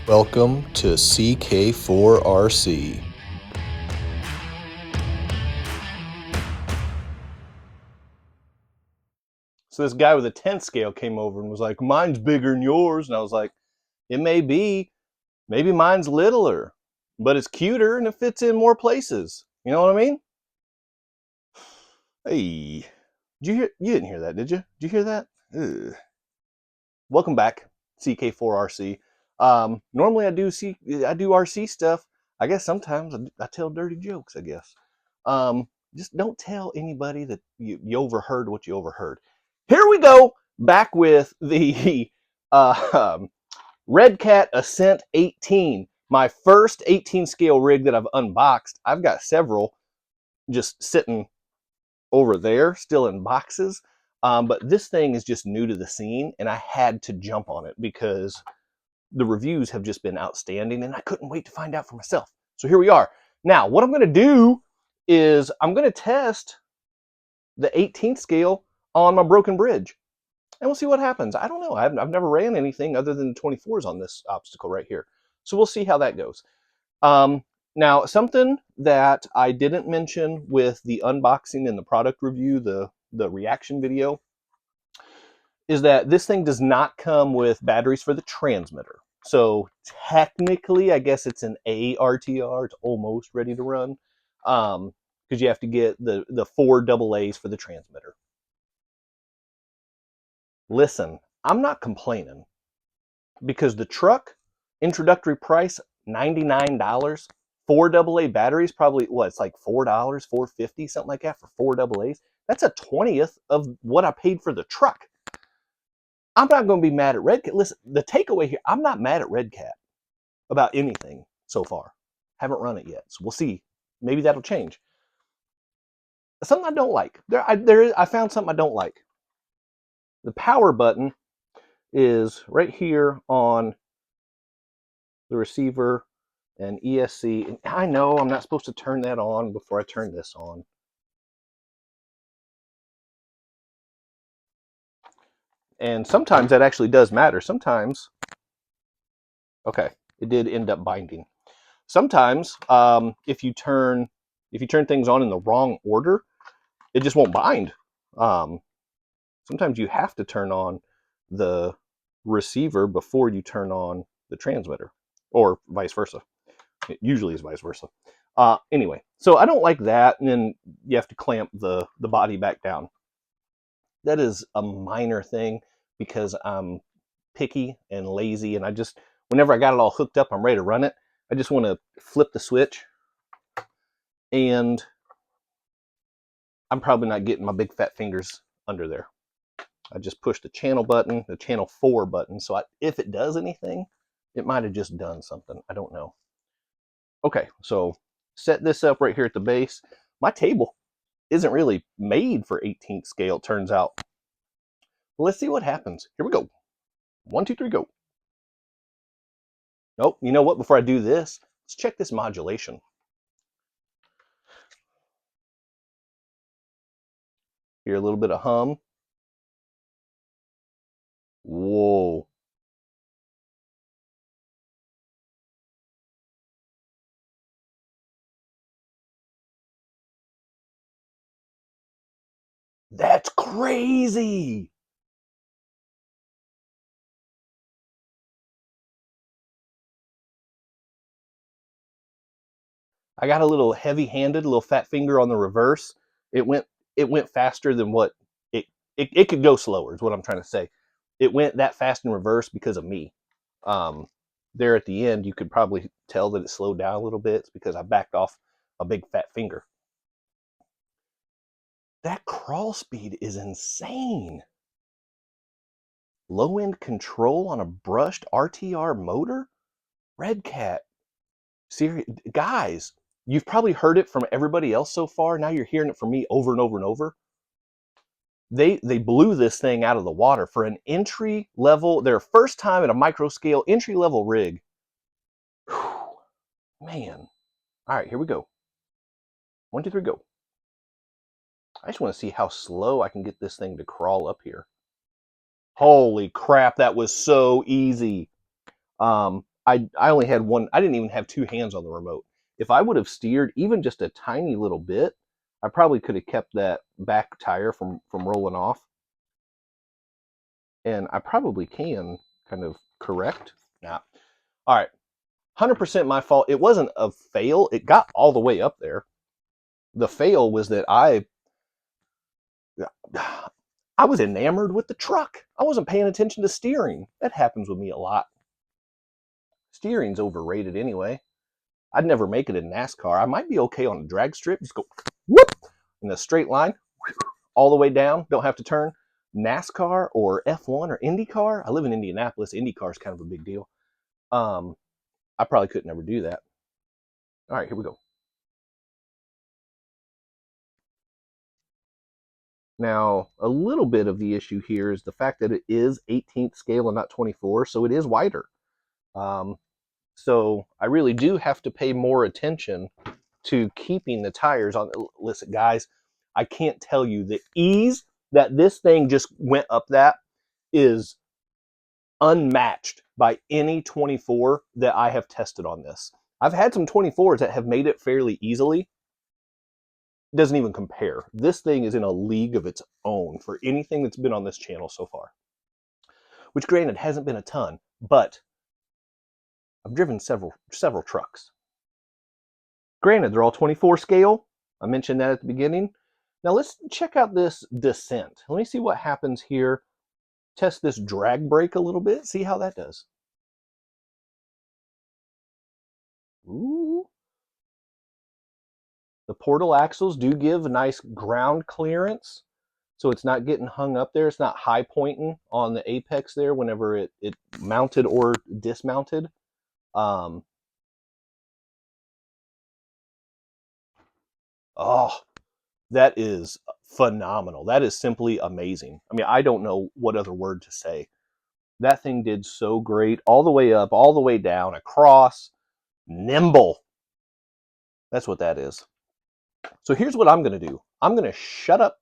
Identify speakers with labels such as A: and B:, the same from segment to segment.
A: Welcome to CK4RC.
B: So this guy with a 10 scale came over and was like, mine's bigger than yours. And I was like, it may be. Maybe mine's littler, but it's cuter and it fits in more places. You know what I mean? Hey, you didn't hear that, did you? Did you hear that? Ugh. Welcome back, CK4RC. Normally I do RC stuff. I guess sometimes I tell dirty jokes, I guess. Just don't tell anybody that you overheard what you overheard. Here we go, back with the Redcat Ascent18, my first 18 scale rig that I've unboxed. I've got several just sitting over there, still in boxes. But this thing is just new to the scene, and I had to jump on it because the reviews have just been outstanding, and I couldn't wait to find out for myself. So here we are. Now, what I'm going to do is I'm going to test the 18th scale on my broken bridge, and we'll see what happens. I don't know. I've never ran anything other than 24s on this obstacle right here. So we'll see how that goes. Now, something that I didn't mention with the unboxing and the product review, the reaction video, is that this thing does not come with batteries for the transmitter. So technically, I guess it's an ARTR. It's almost ready to run because you have to get the 4 AA's for the transmitter. Listen, I'm not complaining because the truck, introductory price, $99. 4 AA batteries, probably what, it's like $4, $4.50, something like that for 4 AA's. That's a 20th of what I paid for the truck. I'm not going to be mad at Redcat. Listen, the takeaway here, I'm not mad at Redcat about anything so far. Haven't run it yet, so we'll see. Maybe that'll change. Something I don't like. I found something I don't like. The power button is right here on the receiver and ESC. And I know I'm not supposed to turn that on before I turn this on. And sometimes that actually does matter. Sometimes, okay, it did end up binding. Sometimes, if you turn things on in the wrong order, it just won't bind. Sometimes you have to turn on the receiver before you turn on the transmitter, or vice versa. It usually is vice versa. Anyway, so I don't like that, and then you have to clamp the body back down. That is a minor thing because I'm picky and lazy, and I just, whenever I got it all hooked up, I'm ready to run it. I just want to flip the switch, and I'm probably not getting my big fat fingers under there. I just pushed the channel button, the channel 4 button, so if it does anything, it might have just done something. I don't know. Okay, so set this up right here at the base. My table isn't really made for 18th scale, it turns out. Let's see what happens. Here we go. 1, 2, 3, go. Nope, you know what? Before I do this, let's check this modulation. Hear a little bit of hum. Whoa. That's crazy. I got a little heavy-handed, a little fat finger on the reverse. It went faster than what it could go slower is what I'm trying to say. It went that fast in reverse because of me. There at the end, you could probably tell that it slowed down a little bit. It's because I backed off a big fat finger. That crawl speed is insane. Low end control on a brushed RTR motor? Redcat. Serious guys, you've probably heard it from everybody else so far. Now you're hearing it from me over and over and over. They blew this thing out of the water for an entry level, their first time at a micro scale entry level rig. Whew, man. All right, here we go. 1, 2, 3, go. I just want to see how slow I can get this thing to crawl up here. Holy crap, that was so easy. I only had one. I didn't even have two hands on the remote. If I would have steered even just a tiny little bit, I probably could have kept that back tire from rolling off. And I probably can kind of correct. Now, all right, 100% my fault. It wasn't a fail. It got all the way up there. The fail was that I was enamored with the truck. I wasn't paying attention to steering. That happens with me a lot. Steering's overrated anyway. I'd never make it in NASCAR. I might be okay on a drag strip. Just go whoop in a straight line all the way down. Don't have to turn. NASCAR or F1 or IndyCar. I live in Indianapolis. IndyCar is kind of a big deal. I probably could never do that. All right, here we go. Now, a little bit of the issue here is the fact that it is 18th scale and not 24, so it is wider. So I really do have to pay more attention to keeping the tires on. Listen, guys, I can't tell you the ease that this thing just went up that is unmatched by any 24 that I have tested on this. I've had some 24s that have made it fairly easily. It doesn't even compare. This thing is in a league of its own for anything that's been on this channel so far. Which granted hasn't been a ton, but I've driven several trucks. Granted, they're all 24 scale. I mentioned that at the beginning. Now let's check out this descent. Let me see what happens here. Test this drag brake a little bit. See how that does. Ooh. The portal axles do give a nice ground clearance. So it's not getting hung up there. It's not high pointing on the apex there whenever it mounted or dismounted. Oh, that is phenomenal. That is simply amazing. I mean, I don't know what other word to say. That thing did so great. All the way up, all the way down, across, nimble. That's what that is. So here's what I'm going to do. I'm going to shut up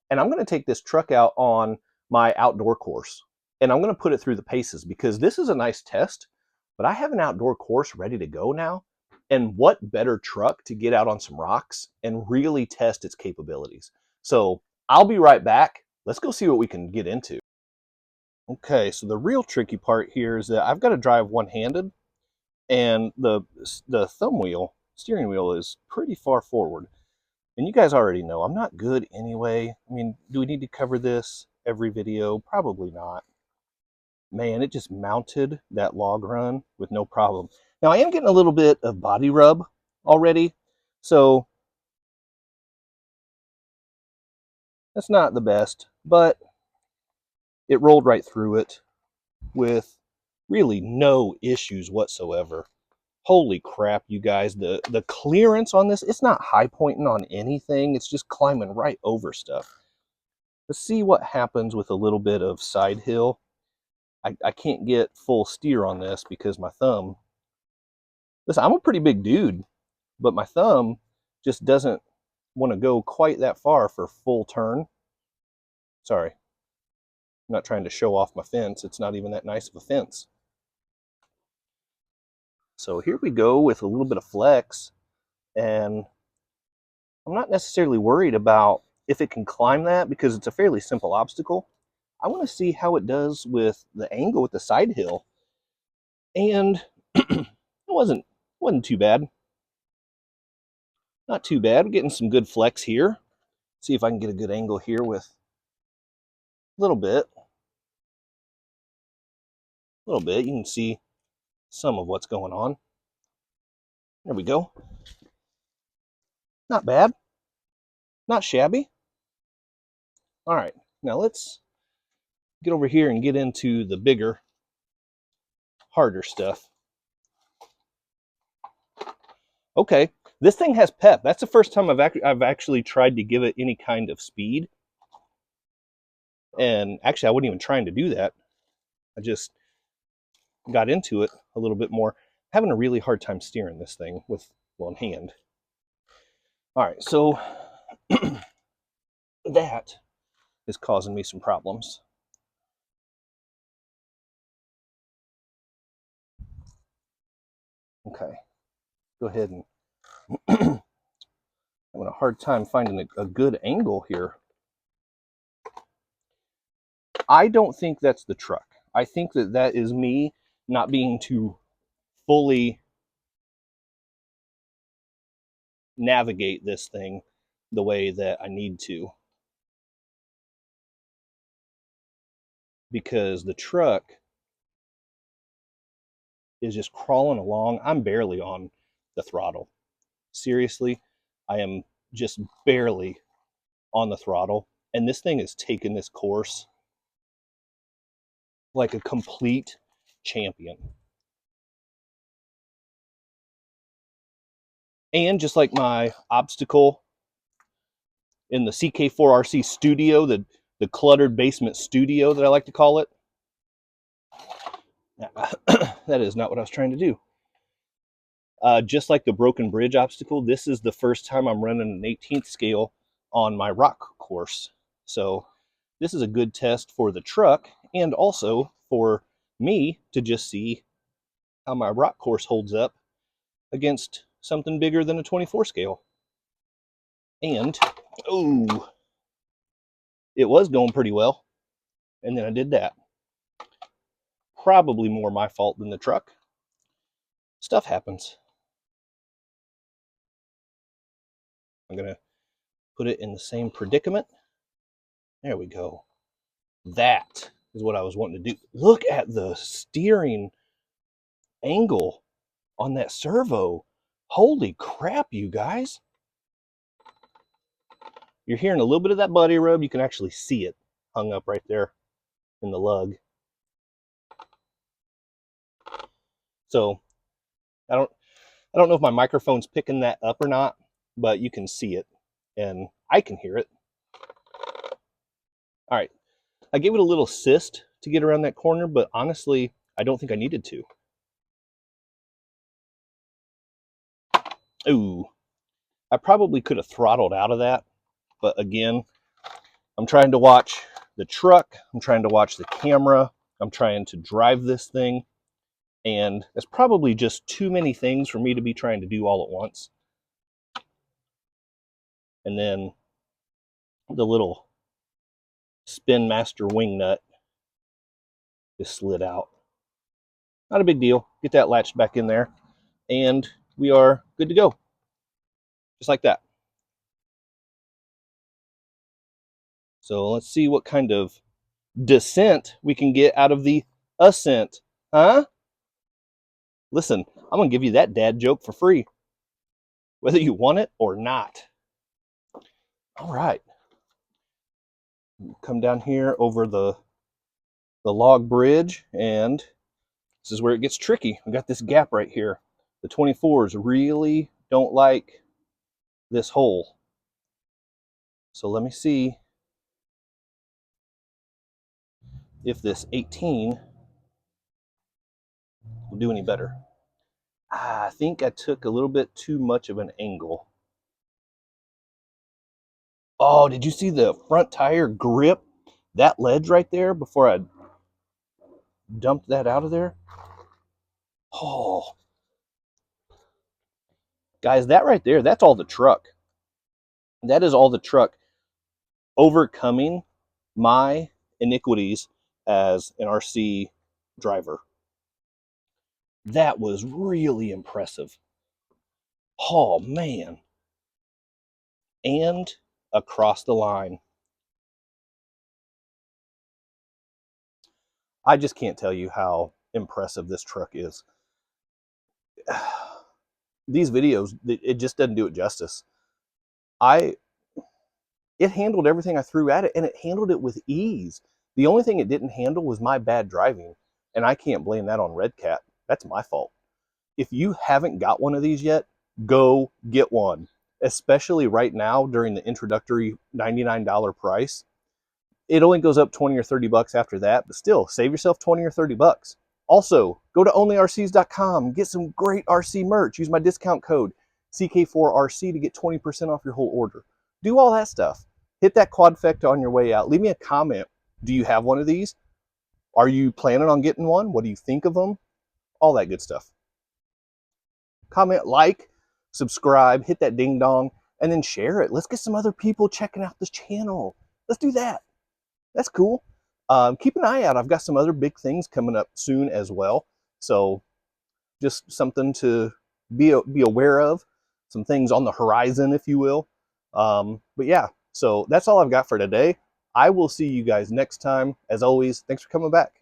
B: and I'm going to take this truck out on my outdoor course. And I'm going to put it through the paces because this is a nice test, but I have an outdoor course ready to go now. And what better truck to get out on some rocks and really test its capabilities. So I'll be right back. Let's go see what we can get into. Okay, so the real tricky part here is that I've got to drive one-handed and the steering wheel is pretty far forward. And you guys already know I'm not good anyway. I mean, do we need to cover this every video? Probably not. Man, it just mounted that log run with no problem. Now I am getting a little bit of body rub already, so that's not the best, but it rolled right through it with really no issues whatsoever. Holy crap, you guys, the clearance on this, it's not high pointing on anything, it's just climbing right over stuff. Let's see what happens with a little bit of side hill. I can't get full steer on this because my thumb, listen, I'm a pretty big dude, but my thumb just doesn't want to go quite that far for full turn. Sorry, I'm not trying to show off my fence. It's not even that nice of a fence. So here we go with a little bit of flex, and I'm not necessarily worried about if it can climb that because it's a fairly simple obstacle. I want to see how it does with the angle with the side hill. And it wasn't too bad. Not too bad. We're getting some good flex here. See if I can get a good angle here with a little bit. A little bit. You can see some of what's going on. There we go. Not bad. Not shabby. All right. Now let's get over here and get into the bigger, harder stuff. Okay. This thing has pep. That's the first time I've actually tried to give it any kind of speed. And actually, I wasn't even trying to do that. I just got into it a little bit more. Having a really hard time steering this thing with one hand. All right, so that is causing me some problems. Okay, go ahead and I'm having a hard time finding a good angle here. I don't think that's the truck. I think that that is me not being to fully navigate this thing the way that I need to. Because the truck is just crawling along. I'm barely on the throttle. Seriously, I am just barely on the throttle. And this thing is taking this course like a complete champion. And just like my obstacle in the CK4RC studio, the cluttered basement studio that I like to call it. That is not what I was trying to do. Just like the broken bridge obstacle, this is the first time I'm running an 18th scale on my rock course. So this is a good test for the truck and also for me to just see how my rock course holds up against something bigger than a 24 scale. And, oh, it was going pretty well. And then I did that. Probably more my fault than the truck. Stuff happens. I'm going to put it in the same predicament. There we go. That is what I was wanting to do. Look at the steering angle on that servo. Holy crap, you guys. You're hearing a little bit of that body rub. You can actually see it hung up right there in the lug. So I don't know if my microphone's picking that up or not, but you can see it and I can hear it. All right. I gave it a little assist to get around that corner, but honestly, I don't think I needed to. Ooh, I probably could have throttled out of that, but again, I'm trying to watch the truck, I'm trying to watch the camera, I'm trying to drive this thing, and it's probably just too many things for me to be trying to do all at once. And then the little Spin Master wing nut just slid out. Not a big deal. Get that latched back in there, and we are good to go. Just like that. So let's see what kind of descent we can get out of the ascent. Huh? Listen, I'm going to give you that dad joke for free, whether you want it or not. All right. Come down here over the log bridge, and this is where it gets tricky. We got this gap right here. The 24s really don't like this hole. So let me see if this 18 will do any better. I think I took a little bit too much of an angle. Oh, did you see the front tire grip that ledge right there before I dumped that out of there? Oh, guys, that right there, that's all the truck. That is all the truck overcoming my iniquities as an RC driver. That was really impressive. Oh, man. And across the line. I just can't tell you how impressive this truck is. These videos, it just doesn't do it justice. It handled everything I threw at it, and it handled it with ease. The only thing it didn't handle was my bad driving, and I can't blame that on Redcat. That's my fault. If you haven't got one of these yet, go get one, especially right now during the introductory $99 price. It only goes up 20 or 30 bucks after that, but still, save yourself 20 or 30 bucks. Also, go to onlyrcs.com, get some great RC merch. Use my discount code CK4RC to get 20% off your whole order. Do all that stuff. Hit that quadfecta on your way out. Leave me a comment. Do you have one of these? Are you planning on getting one? What do you think of them? All that good stuff. comment, like, subscribe, hit that ding dong, and then share it. Let's get some other people checking out this channel. Let's do that. That's cool. Keep an eye out. I've got some other big things coming up soon as well. So just something to be aware of. Some things on the horizon, if you will. But yeah, so that's all I've got for today. I will see you guys next time. As always, thanks for coming back.